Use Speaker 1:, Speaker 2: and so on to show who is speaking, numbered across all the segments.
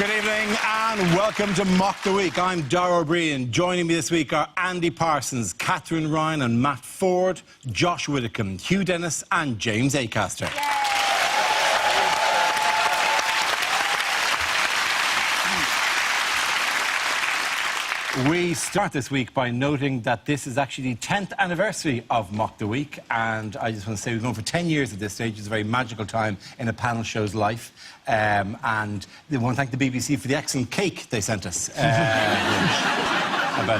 Speaker 1: Good evening and welcome to Mock the Week. I'm Dara O'Brien. Joining me this week are Andy Parsons, Catherine Ryan and Matt Ford, Josh Widdicombe, Hugh Dennis and James Acaster. We start this week by noting that this is actually the 10th anniversary of Mock the Week, and I just want to say we've gone for 10 years at this stage. It's a very magical time in a panel show's life, and we want to thank the BBC for the excellent cake they sent us about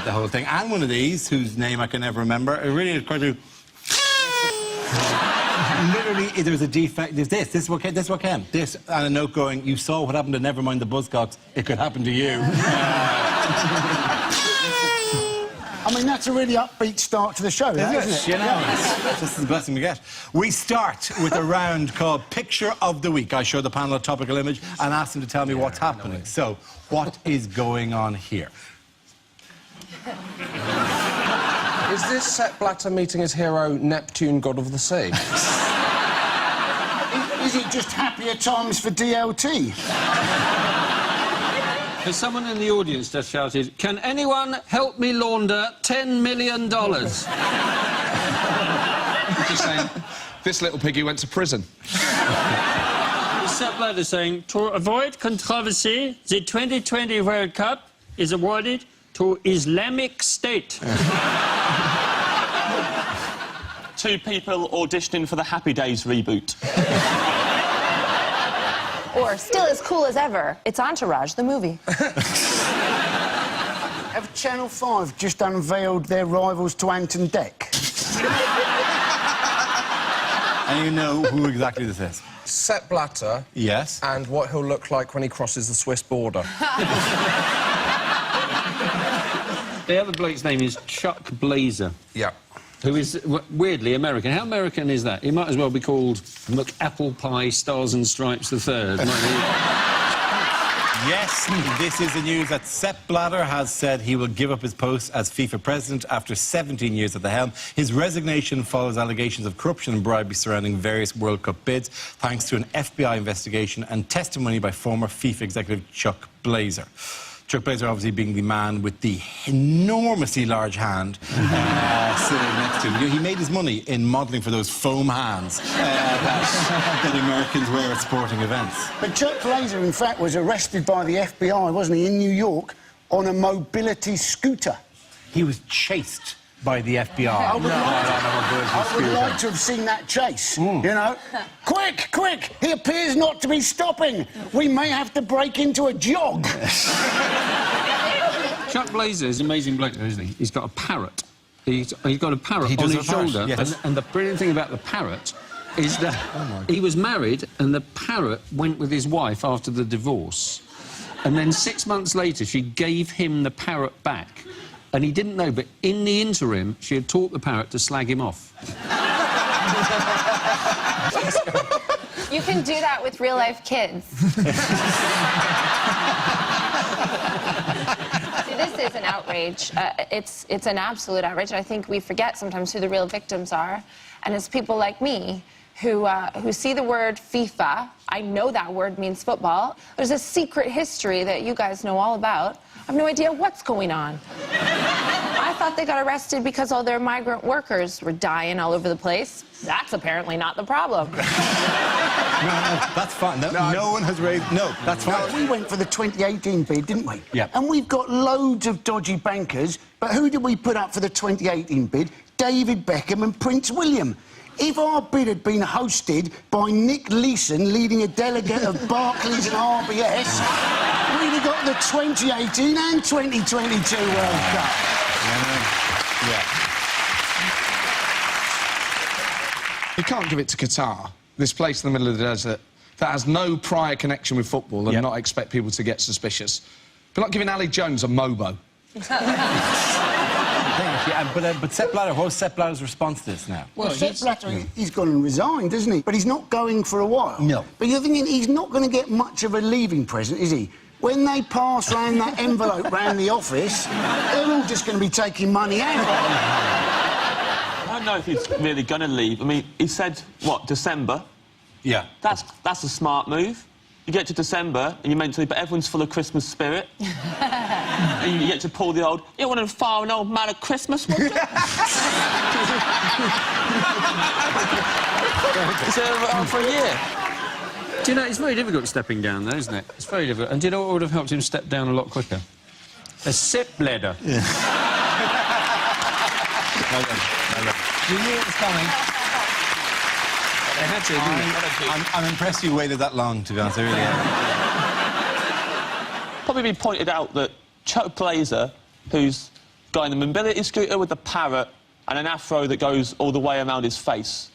Speaker 1: the whole thing, and one of these, whose name I can never remember. It really is quite to... Literally, there was a defect. There's this is what came. This, and a note going, you saw what happened to Nevermind the Buzzcocks. It could happen to you.
Speaker 2: I mean, that's a really upbeat start to the show, isn't it?
Speaker 1: You know, it's just the blessing we get. We start with a round called Picture of the Week. I show the panel a topical image and ask them to tell me what's happening. So, what is going on here?
Speaker 3: Is this Sepp Blatter meeting his hero, Neptune, god of the sea?
Speaker 2: Is it just happier times for DLT?
Speaker 4: There's someone in the audience just shouted, "Can anyone help me launder $10 million?"
Speaker 3: Just saying, this little piggy went to prison.
Speaker 4: Sepp Blatter saying, "To avoid controversy, the 2020 World Cup is awarded to Islamic State."
Speaker 5: Two people auditioning for the Happy Days reboot.
Speaker 6: Or, still as cool as ever, it's Entourage, the movie.
Speaker 2: Have Channel 5 just unveiled their rivals to Ant and Dec?
Speaker 1: And you know who exactly this is?
Speaker 3: Sepp Blatter.
Speaker 1: Yes.
Speaker 3: And what he'll look like when he crosses the Swiss border.
Speaker 4: The other bloke's name is Chuck Blazer.
Speaker 3: Yeah.
Speaker 4: Who is weirdly American. How American is that? He might as well be called McApplepie Stars and Stripes III.
Speaker 1: Yes, this is the news that Sepp Blatter has said he will give up his post as FIFA president after 17 years at the helm. His resignation follows allegations of corruption and bribery surrounding various World Cup bids, thanks to an FBI investigation and testimony by former FIFA executive Chuck Blazer. Chuck Blazer obviously being the man with the enormously large hand sitting next to him. He made his money in modelling for those foam hands that Americans wear at sporting events.
Speaker 2: But Chuck Blazer, in fact, was arrested by the FBI, wasn't he, in New York, on a mobility scooter.
Speaker 1: He was chased by the FBI.
Speaker 2: I would like to have seen that chase, you know. Quick, quick! He appears not to be stopping. We may have to break into a jog.
Speaker 4: Chuck Blazer is an amazing bloke, isn't he? He's got a parrot. He's got a parrot on his shoulder.
Speaker 1: Yes.
Speaker 4: And the brilliant thing about the parrot is that he was married and the parrot went with his wife after the divorce. And then 6 months later, she gave him the parrot back. And he didn't know, but in the interim, she had taught the parrot to slag him off.
Speaker 6: You can do that with real-life kids. See, this is an outrage. It's an absolute outrage. I think we forget sometimes who the real victims are. And it's people like me who see the word FIFA. I know that word means football. There's a secret history that you guys know all about. I have no idea what's going on. I thought they got arrested because all their migrant workers were dying all over the place. That's apparently not the problem.
Speaker 1: No, that's fine. No one has raised... No, that's fine.
Speaker 2: We went for the 2018 bid, didn't we?
Speaker 1: Yeah.
Speaker 2: And we've got loads of dodgy bankers, but who did we put up for the 2018 bid? David Beckham and Prince William. If our bid had been hosted by Nick Leeson, leading a delegate of Barclays and RBS, we'd have got the 2018 and 2022 World Cup.
Speaker 1: Yeah.
Speaker 3: You can't give it to Qatar, this place in the middle of the desert that has no prior connection with football, and not expect people to get suspicious. But like giving Ali Jones a Mobo.
Speaker 1: But Sepp Blatter, what's Sepp Blatter's response to this now?
Speaker 2: Well, Sepp Blatter, he's gone and resigned, hasn't he? But he's not going for a while.
Speaker 1: No.
Speaker 2: But you're thinking he's not going to get much of a leaving present, is he? When they pass round that envelope round the office, they're all just going to be taking money out.
Speaker 5: I don't know if he's really going to leave. I mean, he said, what, December?
Speaker 1: Yeah.
Speaker 5: That's a smart move. you get to December and you're mentally, but everyone's full of Christmas spirit. And you get to pull the old, you want to fire an old man at Christmas, would you? It's on for a year.
Speaker 4: Do you know, it's very difficult stepping down, though, isn't it? It's very difficult. And do you know what would have helped him step down a lot quicker? A SIP ladder.
Speaker 1: Yeah.
Speaker 4: You knew it was coming. They had to, didn't they?
Speaker 1: I'm impressed you waited that long, to be honest. I really am.
Speaker 5: Probably been pointed out that Chuck Blazer, who's got the mobility scooter with the parrot and an afro that goes all the way around his face,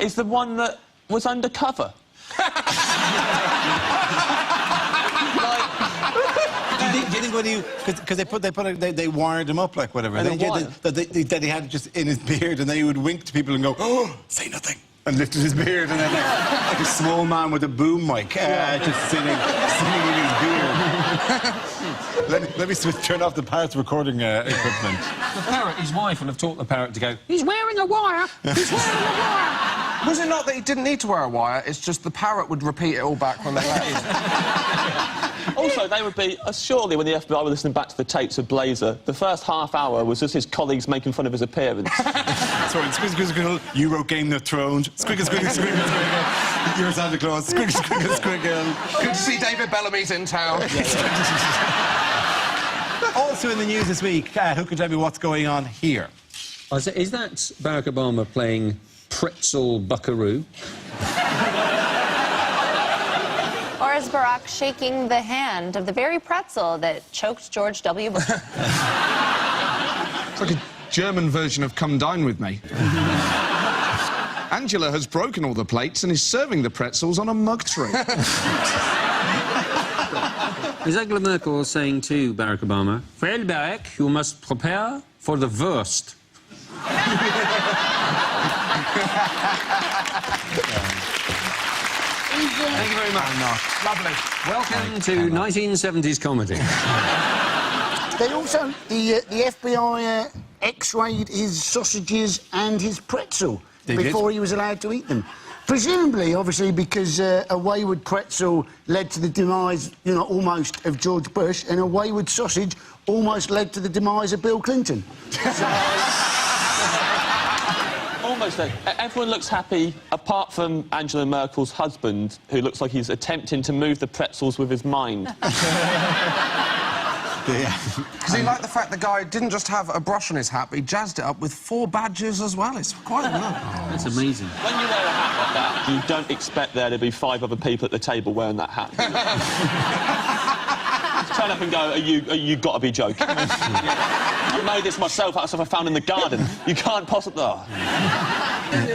Speaker 5: is the one that was undercover.
Speaker 1: Do you think when you... Because they wired him up, like, whatever. That he had it just in his beard, and then he would wink to people and go, oh, say nothing, and lifted his beard, and then like a small man with a boom mic, just singing in his beard. let me turn off the parrot's recording equipment.
Speaker 4: The parrot, his wife will have taught the parrot to go, he's wearing a wire, he's wearing a wire.
Speaker 7: Was it not that he didn't need to wear a wire, it's just the parrot would repeat it all back when they left?
Speaker 5: Also, they would be... surely when the FBI were listening back to the tapes of Blazer, the first half hour was just his colleagues making fun of his appearance.
Speaker 1: Sorry, squiggle, squiggle, you wrote Game of Thrones. Squiggle, squiggle, squiggle, squiggle. You're Santa Claus. Squiggle, squiggle, squiggle.
Speaker 7: Good to see David Bellamy's in town.
Speaker 1: Also in the news this week, who can tell me what's going on here?
Speaker 4: Is that Barack Obama playing pretzel buckaroo?
Speaker 6: Or is Barack shaking the hand of the very pretzel that choked George W. Bush?
Speaker 3: It's like a German version of Come Dine With Me. Angela has broken all the plates and is serving the pretzels on a mug tray.
Speaker 4: Is Angela Merkel saying to Barack Obama, well, Barack, you must prepare for the worst? Thank you very much.
Speaker 7: Lovely.
Speaker 4: Welcome to 1970s comedy.
Speaker 2: They also, the FBI x-rayed his sausages and his pretzel before he was allowed to eat them. Presumably, obviously, because a wayward pretzel led to the demise, you know, almost of George Bush, and a wayward sausage almost led to the demise of Bill Clinton.
Speaker 5: Almost there. Everyone looks happy, apart from Angela Merkel's husband, who looks like he's attempting to move the pretzels with his mind.
Speaker 7: Because he liked the fact the guy didn't just have a brush on his hat, but he jazzed it up with 4 badges as well. It's quite good.
Speaker 4: That's amazing.
Speaker 5: When you wear a hat like that, you don't expect there to be 5 other people at the table wearing that hat. Turn up and go, you got to be joking. I made this myself out of stuff I found in the garden. You can't possibly... Oh.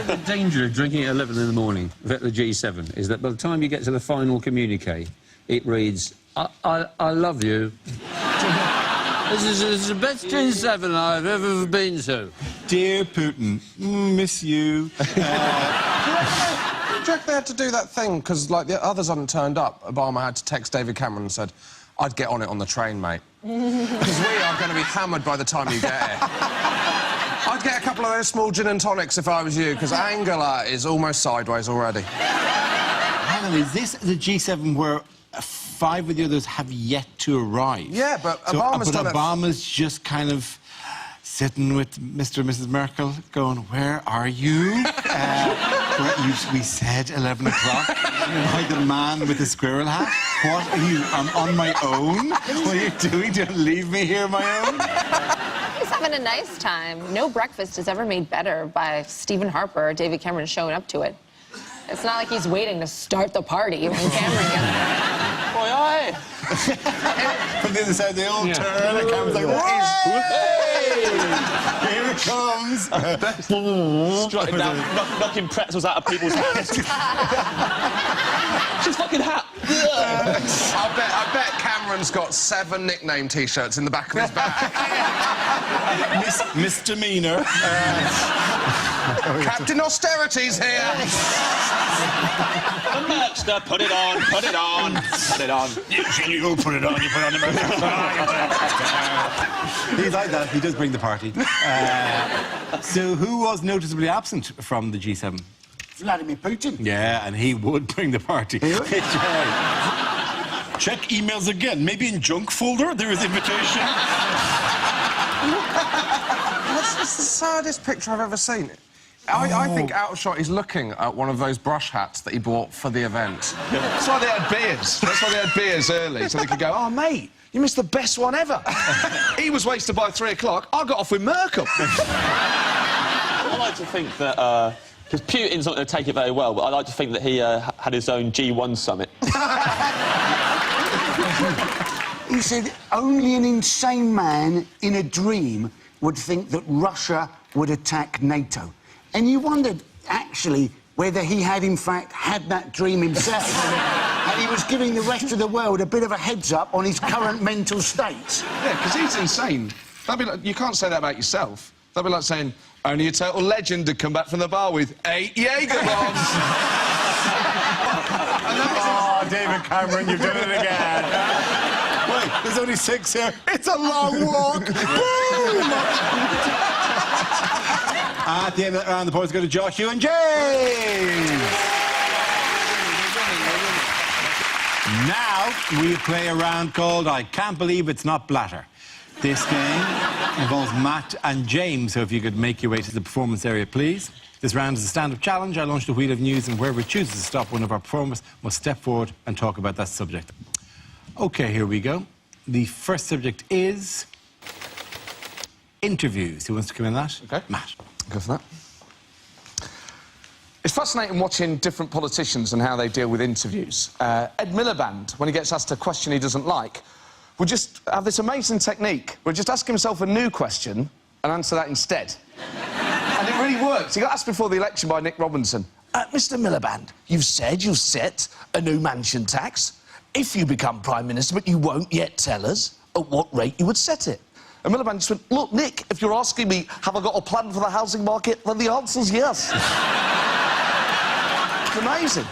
Speaker 4: The danger of drinking at 11 in the morning at the G7 is that by the time you get to the final communique, it reads, I love you. This is the best G7 I've ever been to.
Speaker 1: Dear Putin, miss you.
Speaker 7: Do you reckon they had to do that thing because, like, the others hadn't turned up? Obama had to text David Cameron and said, I'd get on it on the train, mate. Because we are going to be hammered by the time you get here. I'd get a couple of those small gin and tonics if I was you, because Angela is almost sideways already.
Speaker 1: Hang on, is this the G7 where 5 of the others have yet to arrive?
Speaker 7: Yeah, but Obama's
Speaker 1: just kind of sitting with Mr. and Mrs. Merkel going, where are you? We said 11 o'clock. By the man with the squirrel hat. What are you? I'm on my own? What are you doing? Don't leave me here on my own?
Speaker 6: He's having a nice time. No breakfast is ever made better by Stephen Harper or David Cameron showing up to it. It's not like he's waiting to start the party when Cameron gets there.
Speaker 5: Boy, aye.
Speaker 1: From the other side, they all turn and Cameron's like, what is... Here it comes!
Speaker 5: Strutting down, knocking pretzels out of people's hands. Just fucking hat.
Speaker 7: I bet Cameron's got 7 nickname T-shirts in the back of his bag.
Speaker 1: Misdemeanor.
Speaker 7: Captain Austerity's here.
Speaker 5: The Merchster, put it on, put it on, put it on.
Speaker 1: You put it on, you put it on the Merchster. He's like that, he does bring the party. So who was noticeably absent from the G7?
Speaker 2: Vladimir Putin.
Speaker 1: Yeah, and he would bring the party.
Speaker 2: He would.
Speaker 1: It's right. Check emails again. Maybe in junk folder there is invitation.
Speaker 7: That's the saddest picture I've ever seen. I think out of shot he's looking at one of those brush hats that he bought for the event.
Speaker 3: That's why they had beers. That's why they had beers early, so they could go, oh, mate, you missed the best one ever. He was wasted by 3 o'clock. I got off with Merkel.
Speaker 5: I like to think that, because Putin's not going to take it very well, but I like to think that he had his own G1 summit.
Speaker 2: He said only an insane man in a dream would think that Russia would attack NATO. And you wondered, actually, whether he had, in fact, had that dream himself. And he was giving the rest of the world a bit of a heads-up on his current mental state.
Speaker 3: Yeah, because he's insane. That'd be like, you can't say that about yourself. That'd be like saying, only a total legend to come back from the bar with 8 Jaeger bombs.
Speaker 1: Oh, David Cameron, you've done it again. Wait, there's only 6 here. It's a long walk. Boom! At the end of that round, the points go to Josh, you and James. Now we play a round called I Can't Believe It's Not Blatter. This game involves Matt and James, so if you could make your way to the performance area, please. This round is a stand-up challenge. I launch the wheel of news, and whoever chooses to stop one of our performers must step forward and talk about that subject. OK, here we go. The first subject is interviews. Who wants to come in that?
Speaker 3: OK.
Speaker 1: Matt.
Speaker 3: Go for that. It's fascinating watching different politicians and how they deal with interviews. Ed Miliband, when he gets asked a question he doesn't like, will just have this amazing technique where he'll just ask himself a new question and answer that instead. And it really works. He got asked before the election by Nick Robinson. Mr Miliband, you've said you've set a new mansion tax. If you become Prime Minister, but you won't yet tell us at what rate you would set it. And Miliband just went, look, Nick, if you're asking me, have I got a plan for the housing market, then the answer's yes. It's amazing.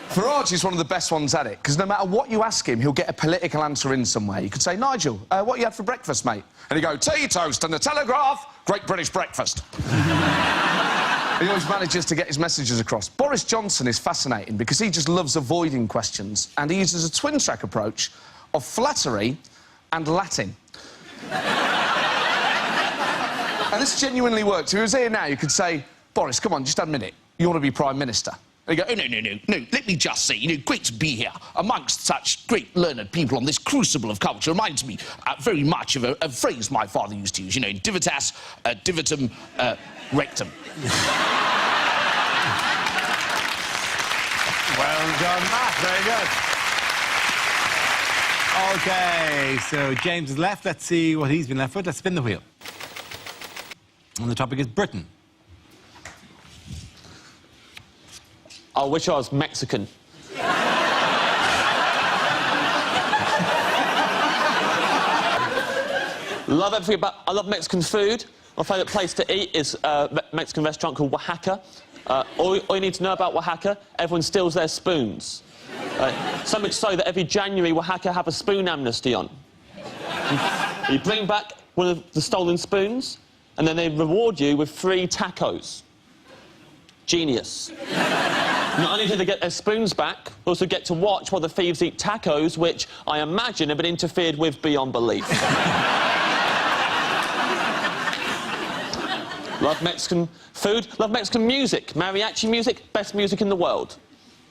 Speaker 3: Farage is one of the best ones at it, because no matter what you ask him, he'll get a political answer in somewhere. You could say, Nigel, what you had for breakfast, mate? And he'd go, tea, toast and the Telegraph, great British breakfast. He always manages to get his messages across. Boris Johnson is fascinating because he just loves avoiding questions, and he uses a twin-track approach of flattery and Latin. And this genuinely works. If he was here now, you could say, Boris, come on, just admit it. You want to be Prime Minister. And he'd go, oh, no, let me just say, great to be here amongst such great learned people on this crucible of culture. Reminds me very much of a phrase my father used to use, divitas, divitum, rectum.
Speaker 1: Well done, Matt. Very good. OK, so James is left. Let's see what he's been left with. Let's spin the wheel. And the topic is Britain.
Speaker 5: I wish I was Mexican. Love everything about... I love Mexican food. My favourite place to eat is a Mexican restaurant called Oaxaca. All you need to know about Oaxaca, everyone steals their spoons. So much so that every January, Oaxaca have a spoon amnesty on. You bring back one of the stolen spoons, and then they reward you with 3 tacos. Genius. Not only do they get their spoons back, they also get to watch while the thieves eat tacos, which I imagine have been interfered with beyond belief. Love Mexican food, love Mexican music. Mariachi music, best music in the world.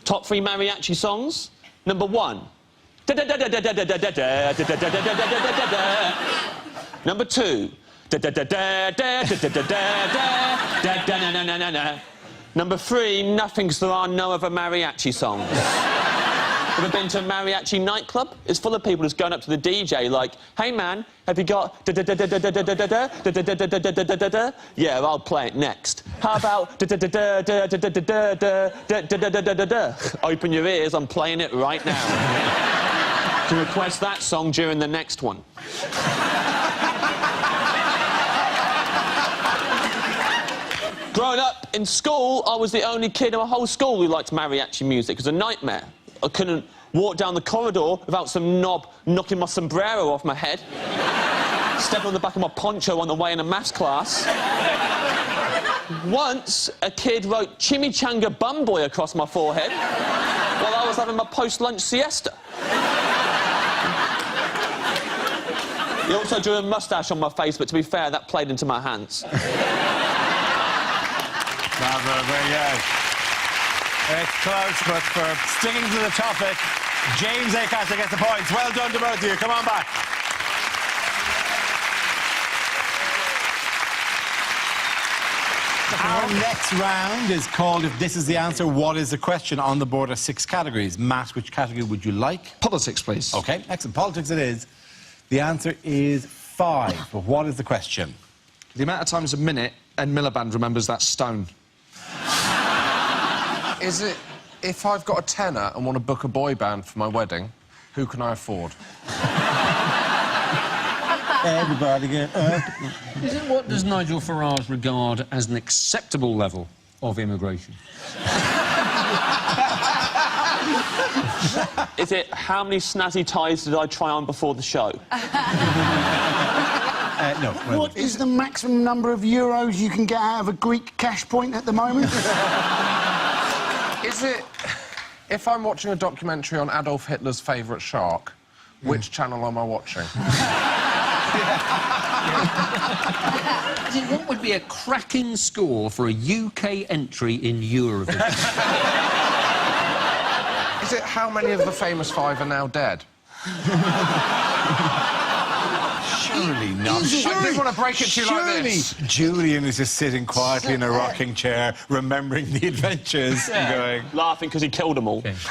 Speaker 5: Top 3 mariachi songs. Number 1. Number 2. Number 3, nothing, because there are no other mariachi songs. Ever been to a mariachi nightclub? It's full of people just going up to the DJ like, hey man, have you got yeah, I'll play it next. How about open your ears, I'm playing it right now. To request that song during the next one. Growing up in school, I was the only kid in my whole school who liked mariachi music. It was a nightmare. I couldn't walk down the corridor without some knob knocking my sombrero off my head. Stepping on the back of my poncho on the way in a maths class. Once, a kid wrote Chimichanga Bumboy across my forehead while I was having my post-lunch siesta. He also drew a moustache on my face, but to be fair, that played into my hands.
Speaker 1: Bravo, very good. It's close, but for sticking to the topic, James Acaster gets the points. Well done to both of you. Come on back. Our next round is called If This Is the Answer, What is the Question? On the board are 6 categories. Matt, which category would you like?
Speaker 3: Politics, please.
Speaker 1: OK, excellent. Politics it is. The answer is 5. But what is the question?
Speaker 3: The amount of times a minute Ed Miliband remembers that stone.
Speaker 7: Is it, if I've got a tenner and want to book a boy band for my wedding, who can I afford?
Speaker 1: Everybody get up.
Speaker 4: Is it what does Nigel Farage regard as an acceptable level of immigration?
Speaker 5: Is it how many snazzy ties did I try on before the show?
Speaker 1: No. Well,
Speaker 2: What is the maximum number of euros you can get out of a Greek cash point at the moment?
Speaker 7: Is it, if I'm watching a documentary on Adolf Hitler's favourite shark, which channel am I watching?
Speaker 4: Is it what would be a cracking score for a UK entry in Eurovision?
Speaker 7: Is it how many of the famous 5 are now dead?
Speaker 1: surely not.
Speaker 7: I didn't want to break it to you like this.
Speaker 1: Julian is just sitting quietly in a rocking chair, remembering the adventures and going...
Speaker 5: Laughing because he killed them all.
Speaker 6: Is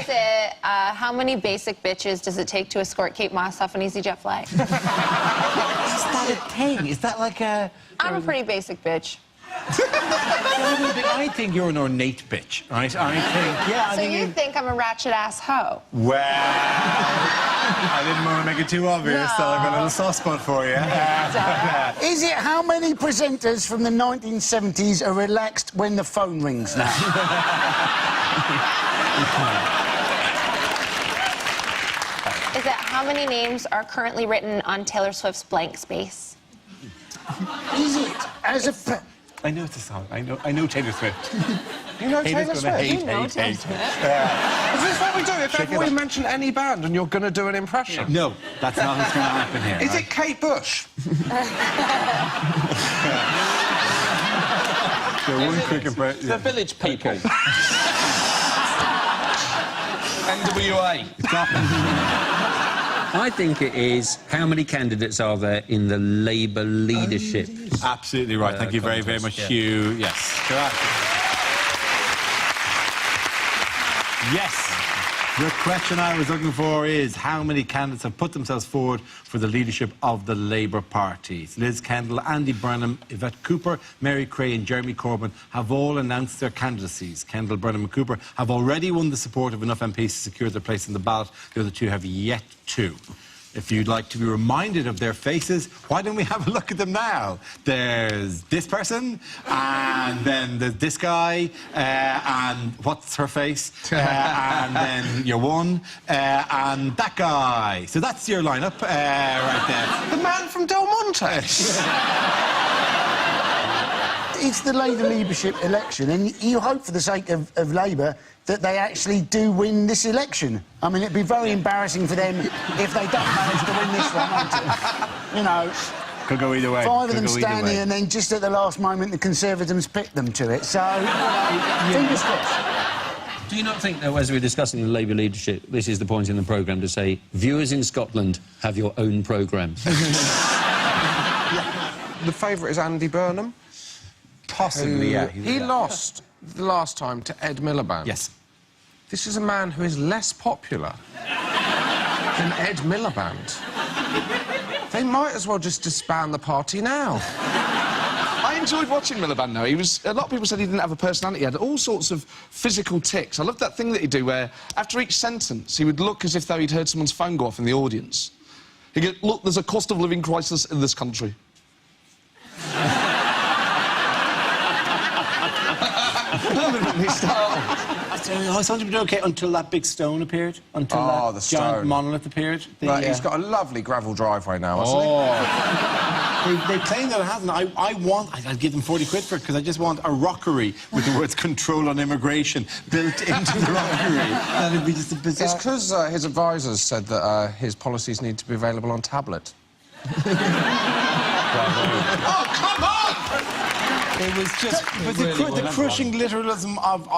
Speaker 6: it, how many basic bitches does it take to escort Kate Moss off an EasyJet flight?
Speaker 1: Is that a thing? Is that like a...
Speaker 6: I'm a pretty basic bitch.
Speaker 1: I think you're an ornate bitch, right? I think... Yeah,
Speaker 6: So you think I'm a ratchet-ass hoe?
Speaker 1: Well... I didn't want to make it too obvious, so I've got a little soft spot for you.
Speaker 2: Is it how many presenters from the 1970s are relaxed when the phone rings now?
Speaker 6: Is it how many names are currently written on Taylor Swift's blank space?
Speaker 2: Is it as a...
Speaker 1: I know it's a song. I know Taylor Swift.
Speaker 7: You know Taylor
Speaker 1: Taylor's
Speaker 7: Swift?
Speaker 1: gonna hate.
Speaker 7: Is this what we do? If ever we mention any band and you're going to do an impression?
Speaker 1: No, that's not what's going to happen here.
Speaker 7: Is it Kate Bush?
Speaker 1: One quick impression.
Speaker 5: The Village People.
Speaker 3: NWA.
Speaker 4: I think it is how many candidates are there in the Labour leadership?
Speaker 1: Absolutely right. Thank you very, very much, Hugh. Yes. Correct. Yes. The question I was looking for is how many candidates have put themselves forward for the leadership of the Labour Party? Liz Kendall, Andy Burnham, Yvette Cooper, Mary Creagh and Jeremy Corbyn have all announced their candidacies. Kendall, Burnham and Cooper have already won the support of enough MPs to secure their place in the ballot. The other two have yet to. If you'd like to be reminded of their faces, why don't we have a look at them now? There's this person, and then there's this guy, and what's her face? And then your one, and that guy. So that's your lineup right there.
Speaker 7: The man from Del Monte.
Speaker 2: It's the Labour leadership election, and you hope for the sake of Labour that they actually do win this election. I mean, it'd be very embarrassing for them if they don't manage to win this one, won't it? You know,
Speaker 1: Could go either way.
Speaker 2: five of them standing, and then just at the last moment, the Conservatives pick them to it. So, fingers crossed.
Speaker 4: Do you not think, though, as we're discussing the Labour leadership, this is the point in the programme to say, viewers in Scotland have your own programmes?
Speaker 7: The favourite is Andy Burnham.
Speaker 1: Possibly, yeah.
Speaker 7: He lost the last time to Ed Miliband.
Speaker 1: Yes.
Speaker 7: This is a man who is less popular than Ed Miliband. They might as well just disband the party now.
Speaker 3: I enjoyed watching Miliband, though. He was... A lot of people said he didn't have a personality. He had all sorts of physical tics. I loved that thing that he'd do where, after each sentence, he would look as if though he'd heard someone's phone go off in the audience. He'd go, look, there's a cost of living crisis in this country.
Speaker 1: I thought you'd be okay until that big stone appeared. Until that
Speaker 7: the
Speaker 1: giant
Speaker 7: stone.
Speaker 1: monolith appeared.
Speaker 7: But he's got a lovely gravel driveway now, hasn't he?
Speaker 1: They claim that it hasn't. I'd give them 40 quid for it because I just want a rockery with the words control on immigration built into the rockery. That'd be just a bizarre...
Speaker 7: It's because his advisors said that his policies need to be available on tablet.
Speaker 1: Oh, come on! It was just but the crushing literalism of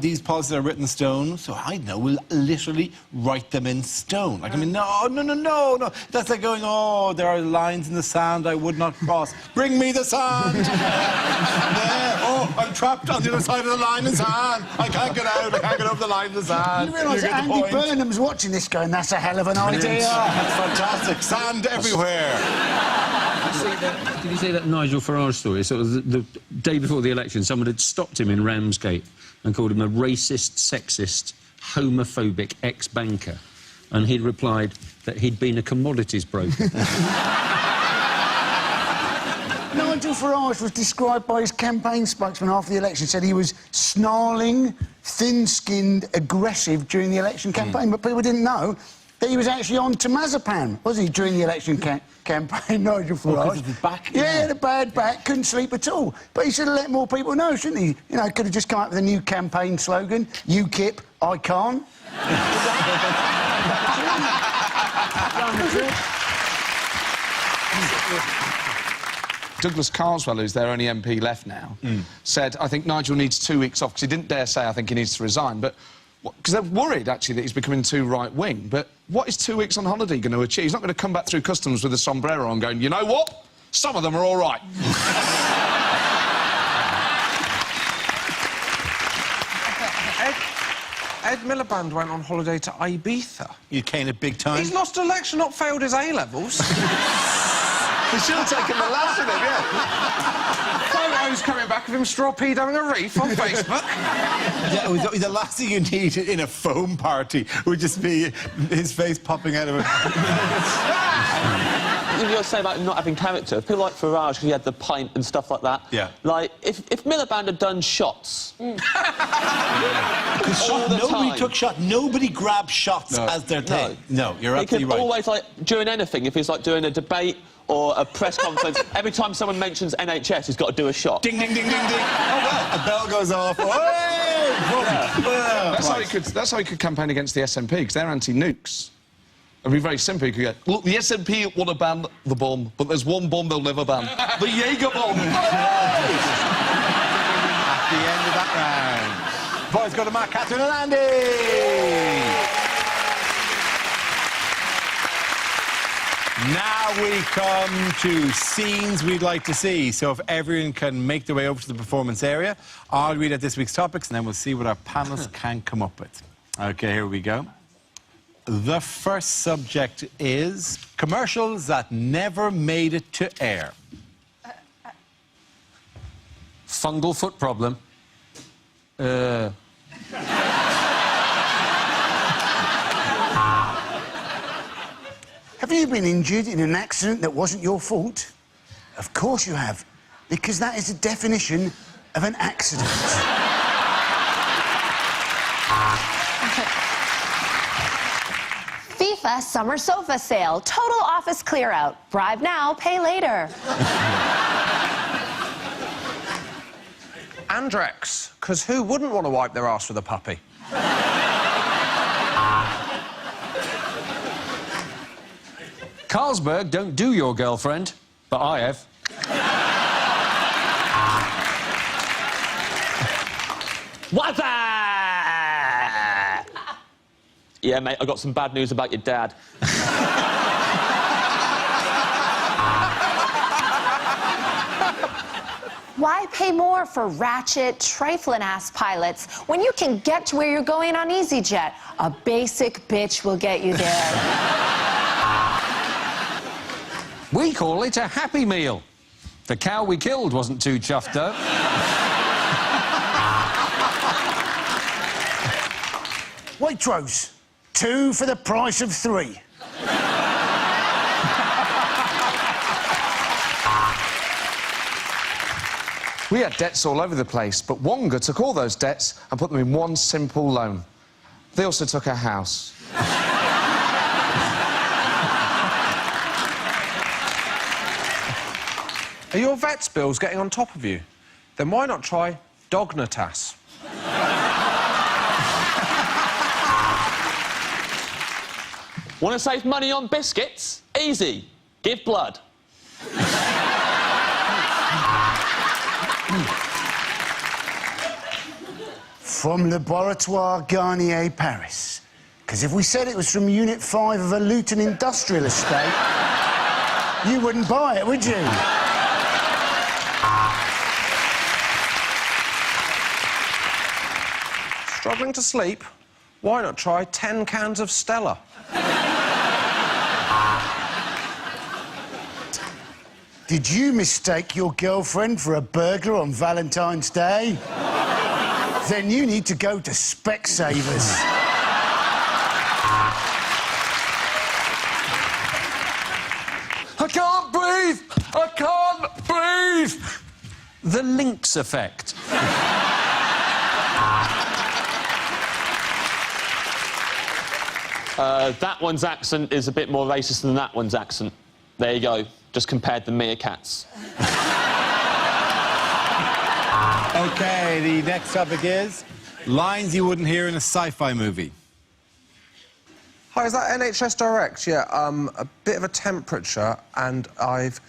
Speaker 1: these policies are written in stone, so I know we'll literally write them in stone. Like, I mean, no. That's like going, oh, there are lines in the sand I would not cross. Bring me the sand! Yeah. Oh, I'm trapped on the other side of the line in sand. I can't get out. I can't get over the line in the sand.
Speaker 2: You realise that Andy Burnham's watching this going, that's a hell of an idea.
Speaker 1: That's fantastic. Sand everywhere.
Speaker 4: Did you see that Nigel Farage story? So the day before the election, someone had stopped him in Ramsgate and called him a racist, sexist, homophobic ex-banker. And he'd replied that he'd been a commodities broker.
Speaker 2: Nigel Farage was described by his campaign spokesman after the election, said he was snarling, thin-skinned, aggressive during the election campaign, but people didn't know that he was actually on temazepam, was he, during the election campaign, Nigel Farage?
Speaker 1: Because of his back?
Speaker 2: Yeah, he had a bad back, couldn't sleep at all. But he should have let more people know, shouldn't he? You know, could have just come up with a new campaign slogan, UKIP, I can't.
Speaker 3: Douglas Carswell, who's their only MP left now, said, I think Nigel needs 2 weeks off, because he didn't dare say, I think he needs to resign, but... Because they're worried, actually, that he's becoming too right-wing. But what is 2 weeks on holiday going to achieve? He's not going to come back through customs with a sombrero on going, you know what? Some of them are all right.
Speaker 7: Ed Miliband went on holiday to Ibiza.
Speaker 1: You came at big time.
Speaker 7: He's lost election, not failed his A-levels.
Speaker 3: He should have taken the last of him, yeah.
Speaker 7: Photos coming back of him straw-pedoing a reef on Facebook.
Speaker 1: Yeah, the last thing you need in a foam party would just be his face popping out of it.
Speaker 5: You're saying about him not having character. People like Farage, because he had the pint and stuff like that.
Speaker 1: Yeah.
Speaker 5: Like, if Miliband had done shots...
Speaker 1: Nobody took shots. Nobody grabbed shots as their thing. No, you're absolutely right.
Speaker 5: He could always, like, during anything, if he's, like, doing a debate or a press conference, every time someone mentions NHS, he's got to do a shot.
Speaker 1: Ding, ding, ding, ding, ding. Oh, well, a bell goes off.
Speaker 3: That's how he could campaign against the SNP, because they're anti-nukes. It'd be very simple. You could go, look, the SNP want to ban the bomb, but there's one bomb they'll never ban. The Jaeger bomb.
Speaker 1: At the end of that round. Boys go to Mark, Catherine and Andy. Now we come to scenes we'd like to see. So if everyone can make their way over to the performance area, I'll read out this week's topics and then we'll see what our panelists can come up with. OK, here we go. The first subject is commercials that never made it to air.
Speaker 4: Fungal foot problem.
Speaker 2: Have you been injured in an accident that wasn't your fault? Of course you have, because that is the definition of an accident.
Speaker 8: FIFA summer sofa sale. Total office clear out. Bribe now, pay later.
Speaker 7: Andrex, because who wouldn't want to wipe their ass with a puppy?
Speaker 4: Carlsberg don't do your girlfriend, but I have.
Speaker 5: What's that? Yeah, mate, I got some bad news about your dad.
Speaker 8: Why pay more for ratchet, trifling-ass pilots when you can get to where you're going on EasyJet? A basic bitch will get you there.
Speaker 4: We call it a Happy Meal. The cow we killed wasn't too chuffed, though.
Speaker 2: Waitrose, 2 for the price of 3.
Speaker 3: We had debts all over the place, but Wonga took all those debts and put them in one simple loan. They also took our house.
Speaker 7: Are your vet's bills getting on top of you? Then why not try Dognatas?
Speaker 5: Want to save money on biscuits? Easy. Give blood.
Speaker 2: From Laboratoire Garnier, Paris. Because if we said it was from Unit 5 of a Luton industrial estate, you wouldn't buy it, would you?
Speaker 7: Struggling to sleep? Why not try 10 cans of Stella?
Speaker 2: Did you mistake your girlfriend for a burglar on Valentine's Day? Then you need to go to Specsavers.
Speaker 4: I can't breathe! I can't breathe! The Lynx effect.
Speaker 5: That one's accent is a bit more racist than that one's accent. There you go. Just compared the meerkats.
Speaker 1: OK, the next topic is lines you wouldn't hear in a sci-fi movie.
Speaker 7: Hi, is that NHS Direct? Yeah, a bit of a temperature and I've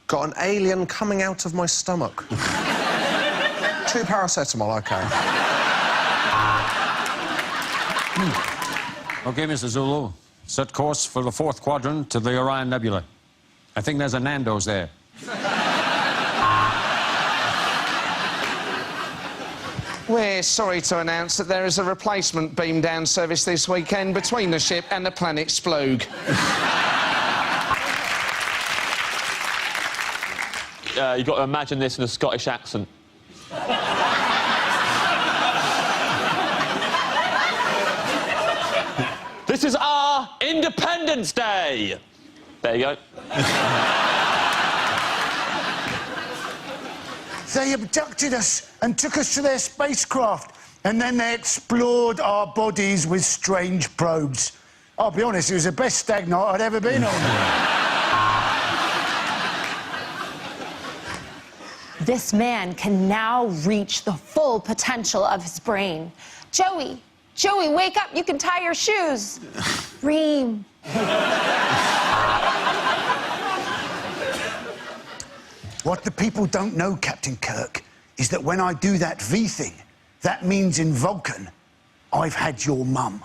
Speaker 7: got an alien coming out of my stomach. 2 paracetamol, OK.
Speaker 4: OK, Mr. Zulu. Set course for the 4th quadrant to the Orion Nebula. I think there's a Nando's there.
Speaker 3: We're sorry to announce that there is a replacement beam down service this weekend between the ship and the planet Splooge.
Speaker 5: You've got to imagine this in a Scottish accent. This is our Independence Day! There you go.
Speaker 2: They abducted us and took us to their spacecraft, and then they explored our bodies with strange probes. I'll be honest, it was the best stag night I'd ever been on.
Speaker 8: This man can now reach the full potential of his brain. Joey, wake up. You can tie your shoes. Reem.
Speaker 2: What the people don't know, Captain Kirk, is that when I do that V thing, that means in Vulcan, I've had your mum.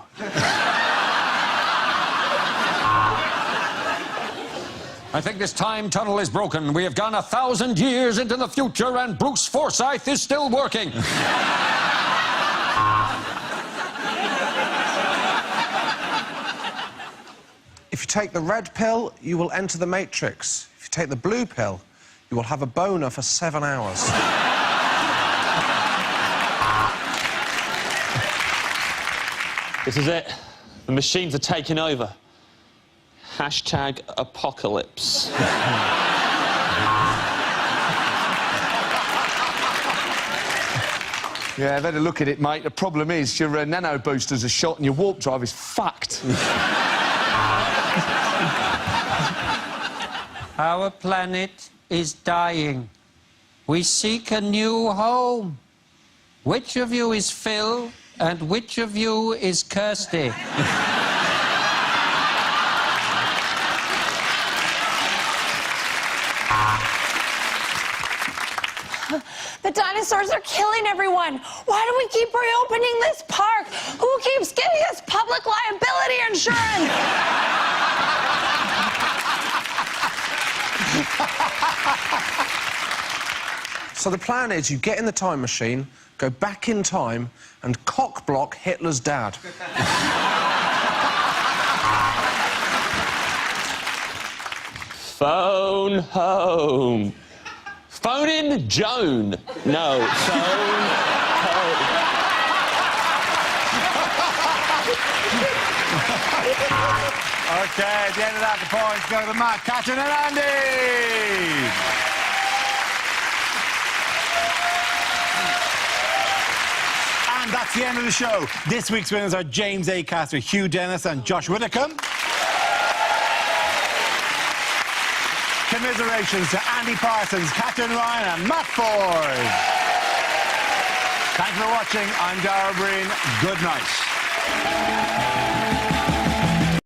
Speaker 4: I think this time tunnel is broken. We have gone 1,000 years into the future and Bruce Forsyth is still working.
Speaker 7: If you take the red pill, you will enter the Matrix. If you take the blue pill, you will have a boner for 7 hours.
Speaker 5: This is it. The machines are taking over. Hashtag apocalypse.
Speaker 3: Yeah, I've had a look at it, mate. The problem is your nano boosters are shot and your warp drive is fucked.
Speaker 4: Our planet is dying. We seek a new home. Which of you is Phil and which of you is Kirsty?
Speaker 8: The dinosaurs are killing everyone. Why do we keep reopening this park? Who keeps giving us public liability insurance?
Speaker 7: So the plan is you get in the time machine, go back in time, and cock-block Hitler's dad.
Speaker 5: Phone home. Phone in Joan. No, phone home.
Speaker 1: OK, at the end of that, the points go to Matt, Catherine and Andy. And that's the end of the show. This week's winners are James Acaster, Hugh Dennis and Josh Whittaker. commiserations to Andy Parsons, Catherine Ryan and Matt Ford. Thanks for watching. I'm Dara Breen. Good night.